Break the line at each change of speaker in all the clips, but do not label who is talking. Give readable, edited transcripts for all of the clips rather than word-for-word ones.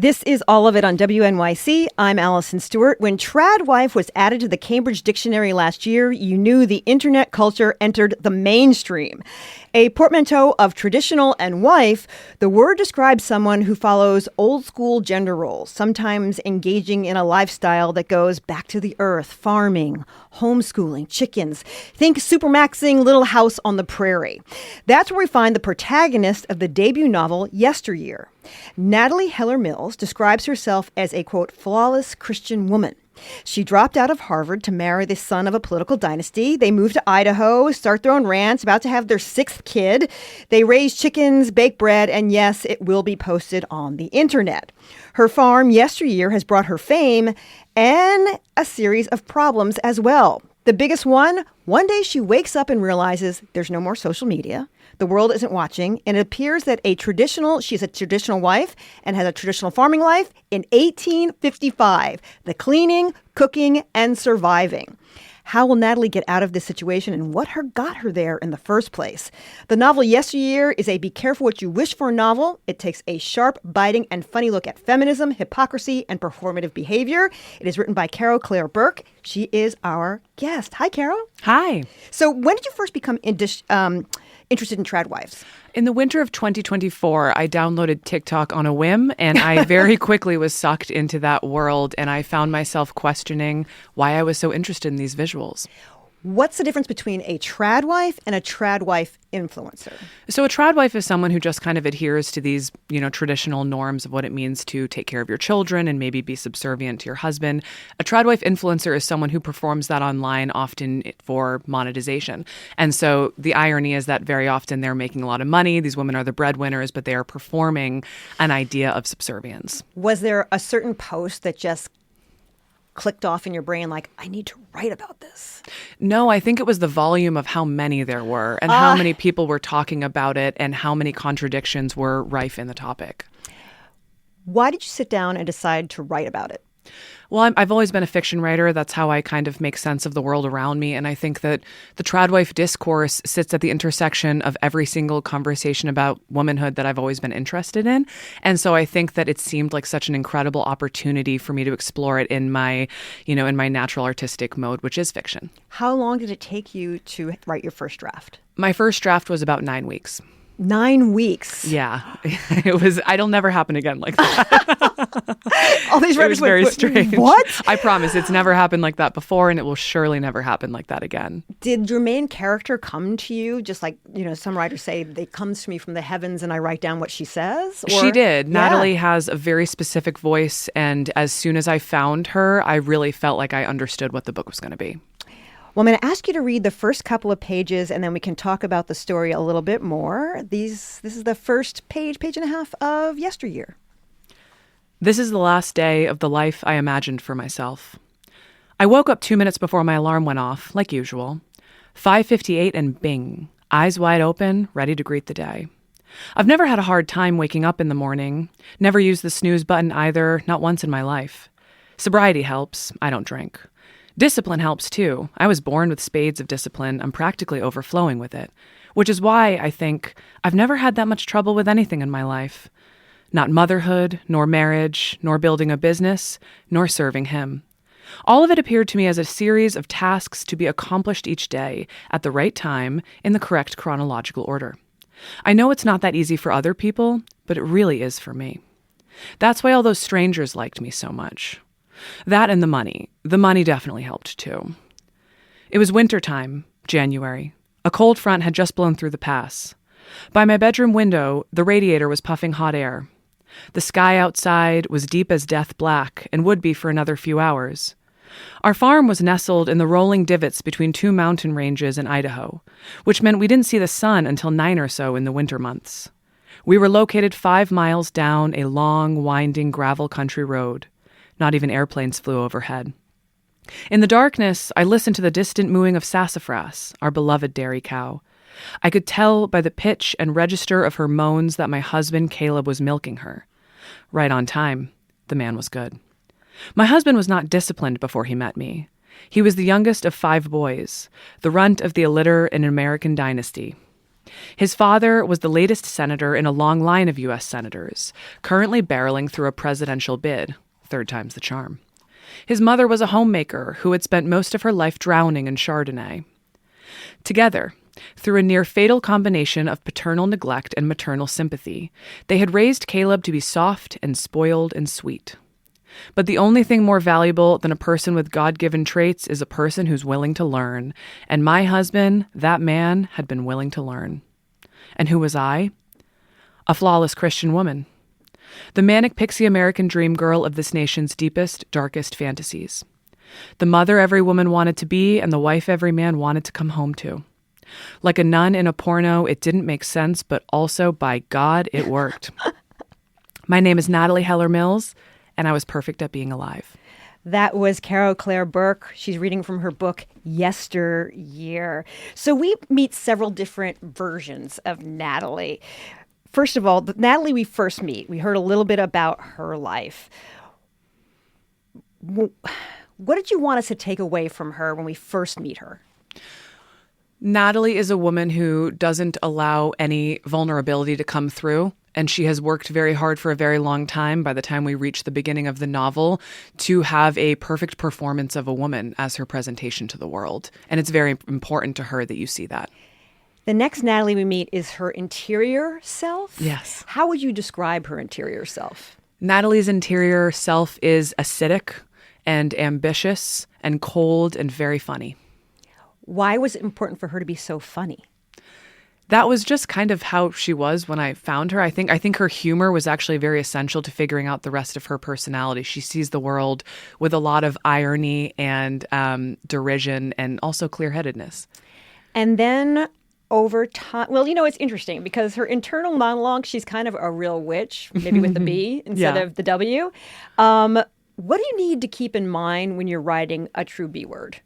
This is All of It on WNYC. I'm Allison Stewart. When Tradwife was added to the Cambridge Dictionary last year, you knew the internet culture entered the mainstream. A portmanteau of traditional and wife, the word describes someone who follows old-school gender roles, sometimes engaging in a lifestyle that goes back to the earth, farming, homeschooling, chickens. Think supermaxing Little House on the Prairie. That's where we find the protagonist of the debut novel, Yesteryear. Natalie Heller-Mills describes herself as a, quote, flawless Christian woman. She dropped out of Harvard to marry the son of a political dynasty. They moved to Idaho, start their own ranch, about to have their sixth kid. They raise chickens, bake bread, and yes, it will be posted on the internet. Her farm, Yesteryear, has brought her fame and a series of problems as well. The biggest one day she wakes up and realizes there's no more social media. The world isn't watching, and it appears that she's a traditional wife and has a traditional farming life in 1855. The cleaning, cooking, and surviving. How will Natalie get out of this situation, and what got her there in the first place? The novel Yesteryear is a be careful what you wish for novel. It takes a sharp, biting, and funny look at feminism, hypocrisy, and performative behavior. It is written by Carol Claire Burke. She is our guest. Hi, Carol.
Hi.
So when did you first become interested in Tradwives?
In the winter of 2024, I downloaded TikTok on a whim, and I very quickly was sucked into that world, and I found myself questioning why I was so interested in these visuals.
What's the difference between a Tradwife and a Tradwife influencer?
So a Tradwife is someone who just kind of adheres to these, traditional norms of what it means to take care of your children and maybe be subservient to your husband. A Tradwife influencer is someone who performs that online, often for monetization. And so the irony is that very often they're making a lot of money. These women are the breadwinners, but they are performing an idea of subservience.
Was there a certain post that just clicked off in your brain like, I need to write about this?
No, I think it was the volume of how many there were and how many people were talking about it and how many contradictions were rife in the topic.
Why did you sit down and decide to write about it?
Well, I've always been a fiction writer. That's how I kind of make sense of the world around me. And I think that the Tradwife discourse sits at the intersection of every single conversation about womanhood that I've always been interested in. And so I think that it seemed like such an incredible opportunity for me to explore it in my natural artistic mode, which is fiction.
How long did it take you to write your first draft?
My first draft was about 9 weeks.
9 weeks.
Yeah, it'll never happen again like that.
All these writers
it was very strange.
What?
I promise it's never happened like that before, and it will surely never happen like that again.
Did your main character come to you just like, some writers say, they comes to me from the heavens and I write down what she says? Or?
She did.
Yeah.
Natalie has a very specific voice, and as soon as I found her, I really felt like I understood what the book was going to be.
Well, I'm going to ask you to read the first couple of pages, and then we can talk about the story a little bit more. This is the first page and a half of Yesteryear.
This is the last day of the life I imagined for myself. I woke up 2 minutes before my alarm went off, like usual. 5:58 and bing, eyes wide open, ready to greet the day. I've never had a hard time waking up in the morning. Never used the snooze button either, not once in my life. Sobriety helps. I don't drink. Discipline helps, too. I was born with spades of discipline. I'm practically overflowing with it, which is why I think I've never had that much trouble with anything in my life. Not motherhood, nor marriage, nor building a business, nor serving him. All of it appeared to me as a series of tasks to be accomplished each day, at the right time, in the correct chronological order. I know it's not that easy for other people, but it really is for me. That's why all those strangers liked me so much. That and the money. The money definitely helped, too. It was wintertime, January. A cold front had just blown through the pass. By my bedroom window, the radiator was puffing hot air. The sky outside was deep as death black and would be for another few hours. Our farm was nestled in the rolling divots between 2 mountain ranges in Idaho, which meant we didn't see the sun until 9 or so in the winter months. We were located 5 miles down a long, winding gravel country road. Not even airplanes flew overhead. In the darkness, I listened to the distant mooing of Sassafras, our beloved dairy cow. I could tell by the pitch and register of her moans that my husband Caleb was milking her. Right on time. The man was good. My husband was not disciplined before he met me. He was the youngest of 5 boys, the runt of the illiter in an American dynasty. His father was the latest senator in a long line of U.S. senators, currently barreling through a presidential bid. Third time's the charm. His mother was a homemaker who had spent most of her life drowning in Chardonnay. Together, through a near-fatal combination of paternal neglect and maternal sympathy, they had raised Caleb to be soft and spoiled and sweet. But the only thing more valuable than a person with God-given traits is a person who's willing to learn. And my husband, that man, had been willing to learn. And who was I? A flawless Christian woman. The manic pixie American dream girl of this nation's deepest, darkest fantasies. The mother every woman wanted to be and the wife every man wanted to come home to. Like a nun in a porno, it didn't make sense, but also, by God, it worked. My name is Natalie Heller-Mills, and I was perfect at being alive.
That was Carol Claire Burke. She's reading from her book, Yesteryear. So we meet several different versions of Natalie. First of all, the Natalie we first meet, we heard a little bit about her life. What did you want us to take away from her when we first meet her?
Natalie is a woman who doesn't allow any vulnerability to come through. And she has worked very hard for a very long time, by the time we reach the beginning of the novel, to have a perfect performance of a woman as her presentation to the world. And it's very important to her that you see that.
The next Natalie we meet is her interior self?
Yes.
How would you describe her interior self?
Natalie's interior self is acidic and ambitious and cold and very funny.
Why was it important for her to be so funny?
That was just kind of how she was when I found her. I think her humor was actually very essential to figuring out the rest of her personality. She sees the world with a lot of irony and derision and also clear-headedness. And
then over time, well, it's interesting because her internal monologue, she's kind of a real witch, maybe with the B instead of the W. What do you need to keep in mind when you're writing a true B word?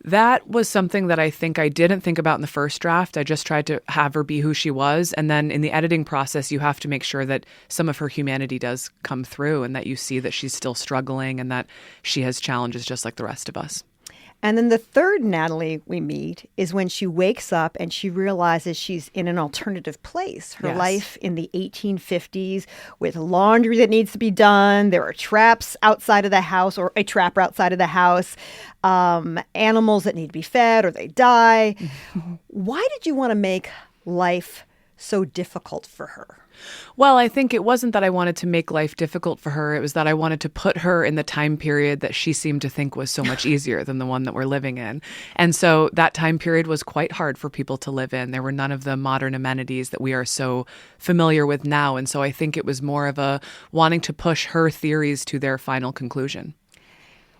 That was something that I think I didn't think about in the first draft. I just tried to have her be who she was. And then in the editing process, you have to make sure that some of her humanity does come through and that you see that she's still struggling and that she has challenges just like the rest of us.
And then the third Natalie we meet is when she wakes up and she realizes she's in an alternative place. Her life in the 1850s with laundry that needs to be done. There are traps outside of the house, or a trapper outside of the house, animals that need to be fed or they die. Why did you want to make life so difficult for her?
Well, I think it wasn't that I wanted to make life difficult for her. It was that I wanted to put her in the time period that she seemed to think was so much easier than the one that we're living in. And so that time period was quite hard for people to live in. There were none of the modern amenities that we are so familiar with now. And so I think it was more of a wanting to push her theories to their final conclusion.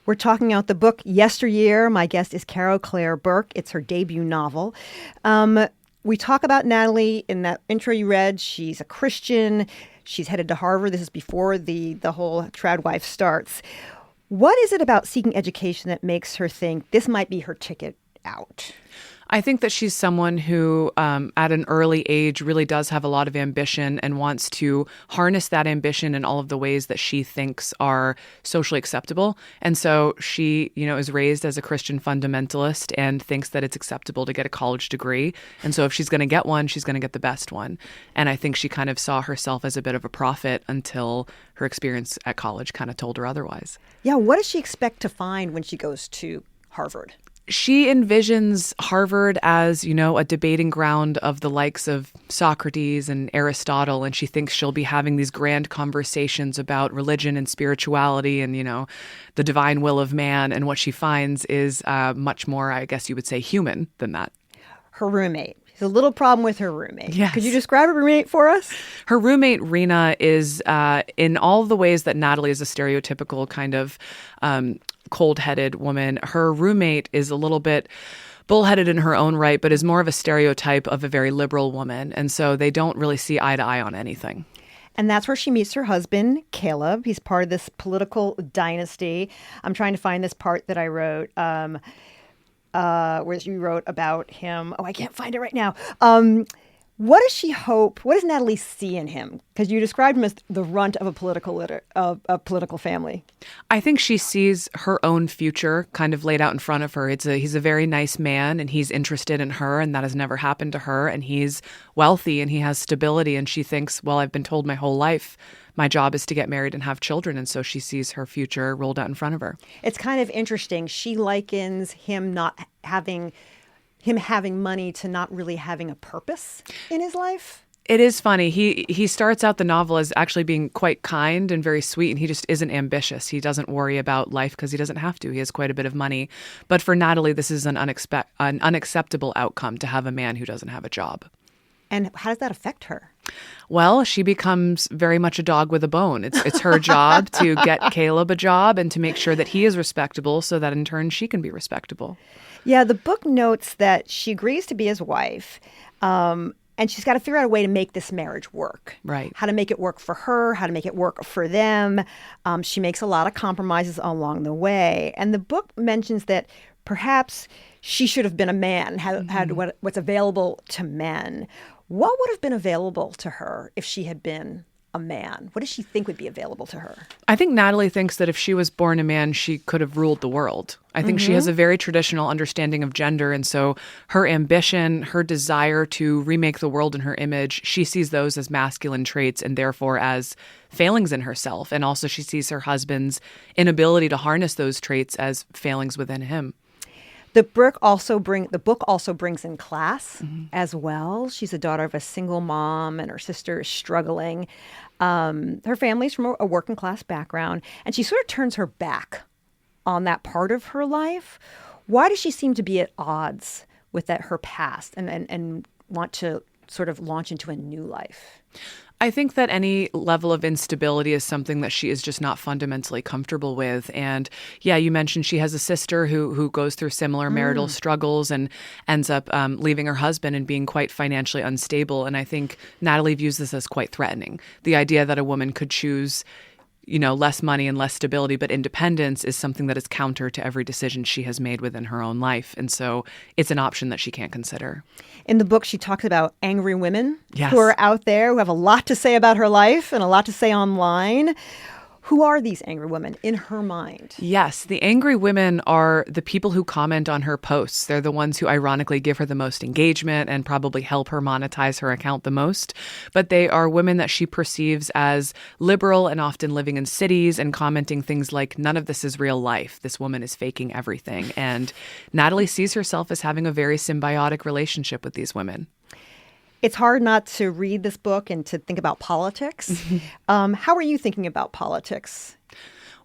We're talking out the book Yesteryear. My guest is Carol Claire Burke. It's her debut novel. We talk about Natalie in that intro you read. She's a Christian. She's headed to Harvard. This is before the whole Tradwife starts. What is it about seeking education that makes her think this might be her ticket out?
I think that she's someone who, at an early age, really does have a lot of ambition and wants to harness that ambition in all of the ways that she thinks are socially acceptable. And so she, is raised as a Christian fundamentalist and thinks that it's acceptable to get a college degree. And so if she's going to get one, she's going to get the best one. And I think she kind of saw herself as a bit of a prophet until her experience at college kind of told her otherwise.
Yeah, what does she expect to find when she goes to Harvard?
She envisions Harvard as, a debating ground of the likes of Socrates and Aristotle, and she thinks she'll be having these grand conversations about religion and spirituality and, the divine will of man. And what she finds is much more, I guess you would say, human than that.
Her roommate. There's a little problem with her roommate.
Yes.
Could you describe her roommate for us?
Her roommate, Rena, is in all the ways that Natalie is a stereotypical kind of cold-headed woman. Her roommate is a little bit bullheaded in her own right, but is more of a stereotype of a very liberal woman. And so they don't really see eye to eye on anything.
And that's where she meets her husband, Caleb. He's part of this political dynasty. I'm trying to find this part that I wrote, where you wrote about him. Oh, I can't find it right now. What does she hope? What does Natalie see in him? Because you described him as the runt of a political family.
I think she sees her own future kind of laid out in front of her. He's a very nice man, and he's interested in her, and that has never happened to her. And he's wealthy, and he has stability. And she thinks, well, I've been told my whole life my job is to get married and have children. And so she sees her future rolled out in front of her.
It's kind of interesting. She likens him having money to not really having a purpose in his life.
It is funny. He starts out the novel as actually being quite kind and very sweet, and he just isn't ambitious. He doesn't worry about life because he doesn't have to. He has quite a bit of money. But for Natalie, this is an unacceptable outcome to have a man who doesn't have a job.
And how does that affect her?
Well, she becomes very much a dog with a bone. It's her job to get Caleb a job and to make sure that he is respectable so that in turn she can be respectable.
Yeah, the book notes that she agrees to be his wife, and she's got to figure out a way to make this marriage work.
Right.
How to make it work for her, how to make it work for them. She makes a lot of compromises along the way. And the book mentions that perhaps she should have been a man, had what's available to men. What would have been available to her if she had been a man? What does she think would be available to her?
I think Natalie thinks that if she was born a man, she could have ruled the world. I think she has a very traditional understanding of gender. And so her ambition, her desire to remake the world in her image, she sees those as masculine traits and therefore as failings in herself. And also she sees her husband's inability to harness those traits as failings within him.
The book also brings in class as well. She's the daughter of a single mom, and her sister is struggling. Her family's from a working class background, and she sort of turns her back on that part of her life. Why does she seem to be at odds with her past and want to sort of launch into a new life?
I think that any level of instability is something that she is just not fundamentally comfortable with. And yeah, you mentioned she has a sister who goes through similar marital struggles and ends up leaving her husband and being quite financially unstable. And I think Natalie views this as quite threatening. The idea that a woman could choose, less money and less stability, but independence is something that is counter to every decision she has made within her own life. And so it's an option that she can't consider.
In the book, she talks about angry women
Yes.
who are out there, who have a lot to say about her life and a lot to say online. Who are these angry women in her mind?
Yes, the angry women are the people who comment on her posts. They're the ones who ironically give her the most engagement and probably help her monetize her account the most. But they are women that she perceives as liberal and often living in cities and commenting things like, none of this is real life. This woman is faking everything. And Natalie sees herself as having a very symbiotic relationship with these women.
It's hard not to read this book and to think about politics. How are you thinking about politics?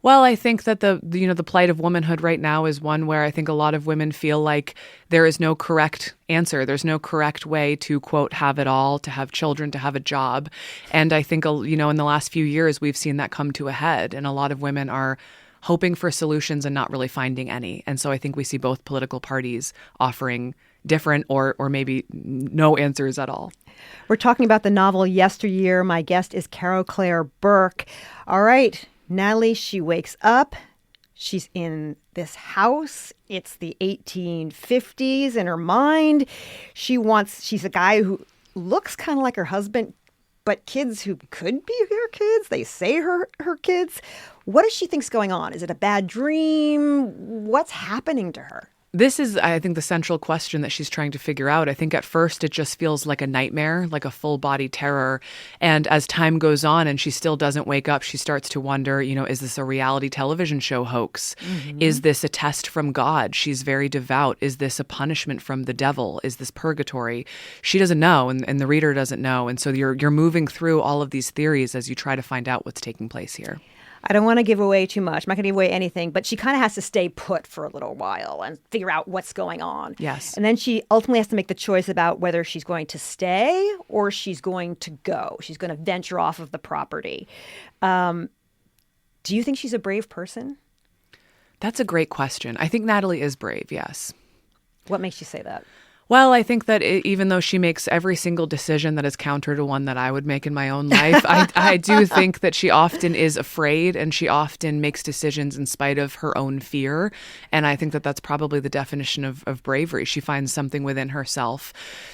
Well, I think that the plight of womanhood right now is one where I think a lot of women feel like there is no correct answer. There's no correct way to, quote, have it all, to have children, to have a job. And I think, in the last few years, we've seen that come to a head. And a lot of women are hoping for solutions and not really finding any. And so I think we see both political parties offering different or maybe no answers at all.
We're talking about the novel Yesteryear. My guest is Carol Claire Burke. All right, Natalie, she wakes up. She's in this house. It's the 1850s in her mind. She's a guy who looks kind of like her husband, but kids who could be her kids. They say her kids. What does she think's going on? Is it a bad dream? What's happening to her?
This is, I think, the central question that she's trying to figure out. I think at first it just feels like a nightmare, like a full body terror. And as time goes on and she still doesn't wake up, she starts to wonder, is this a reality television show hoax? Is this a test from God? She's very devout. Is this a punishment from the devil? Is this purgatory? She doesn't know, and the reader doesn't know. And so you're moving through all of these theories as you try to find out what's taking place here.
I don't want to give away too much. I'm not going to give away anything, but she kind of has to stay put for a little while and figure out what's going on.
Yes.
And then she ultimately has to make the choice about whether she's going to stay or she's going to go. She's going to venture off of the property. Do you think she's a brave person?
That's a great question. I think Natalie is brave, yes.
What makes you say that?
Well, I think that even though she makes every single decision that is counter to one that I would make in my own life, I do think that she often is afraid and she often makes decisions in spite of her own fear. And I think that that's probably the definition of bravery. She finds something within herself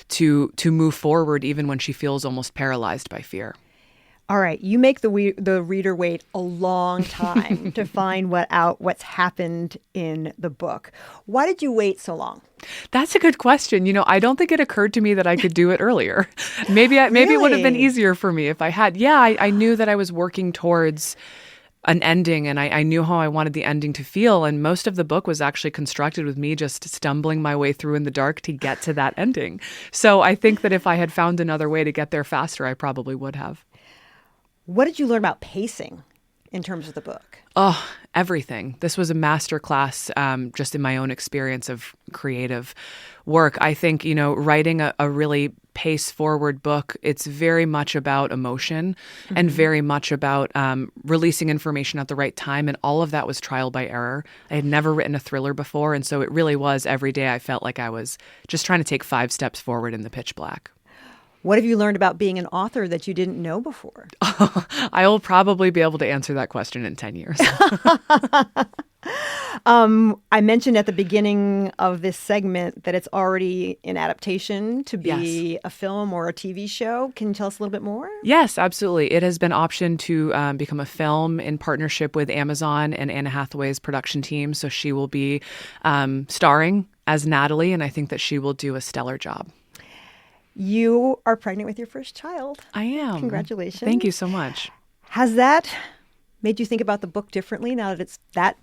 to move forward even when she feels almost paralyzed by fear.
All right, you make the reader wait a long time to find what's happened in the book. Why did you wait so long?
That's a good question. I don't think it occurred to me that I could do it earlier. Maybe it would have been easier for me if I had. Yeah, I knew that I was working towards an ending, and I knew how I wanted the ending to feel. And most of the book was actually constructed with me just stumbling my way through in the dark to get to that ending. So I think that if I had found another way to get there faster, I probably would have.
What did you learn about pacing in terms of the book?
Oh, everything. This was a masterclass just in my own experience of creative work. I think, writing a really pace-forward book, it's very much about emotion and very much about releasing information at the right time. And all of that was trial by error. I had never written a thriller before. And so it really was every day I felt like I was just trying to take 5 steps forward in the pitch black.
What have you learned about being an author that you didn't know before?
I will probably be able to answer that question in 10 years.
I mentioned at the beginning of this segment that it's already in adaptation to be a film or a TV show. Can you tell us a little bit more?
Yes, absolutely. It has been optioned to become a film in partnership with Amazon and Anna Hathaway's production team. So she will be starring as Natalie, and I think that she will do a stellar job.
You are pregnant with your first child.
I am.
Congratulations.
Thank you so much.
Has that made you think about the book differently now that that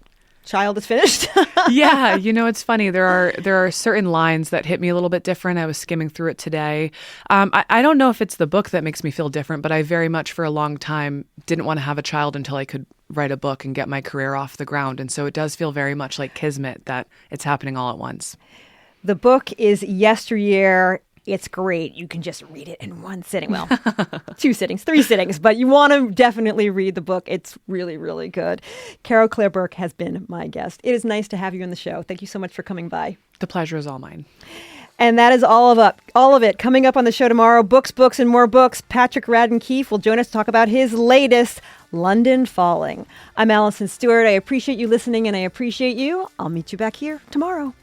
child is finished?
Yeah, it's funny. There are certain lines that hit me a little bit different. I was skimming through it today. I don't know if it's the book that makes me feel different, but I very much for a long time didn't want to have a child until I could write a book and get my career off the ground. And so it does feel very much like kismet that it's happening all at once. The
book is Yesteryear. It's great. You can just read it in one sitting. Well, 2 sittings, 3 sittings, but you want to definitely read the book. It's really, really good. Carol Claire Burke has been my guest. It is nice to have you on the show. Thank you so much for coming by.
The pleasure is all mine.
And that is all of it. Coming up on the show tomorrow, books, and more books. Patrick Radden Keefe will join us to talk about his latest, London Falling. I'm Allison Stewart. I appreciate you listening, and I appreciate you. I'll meet you back here tomorrow.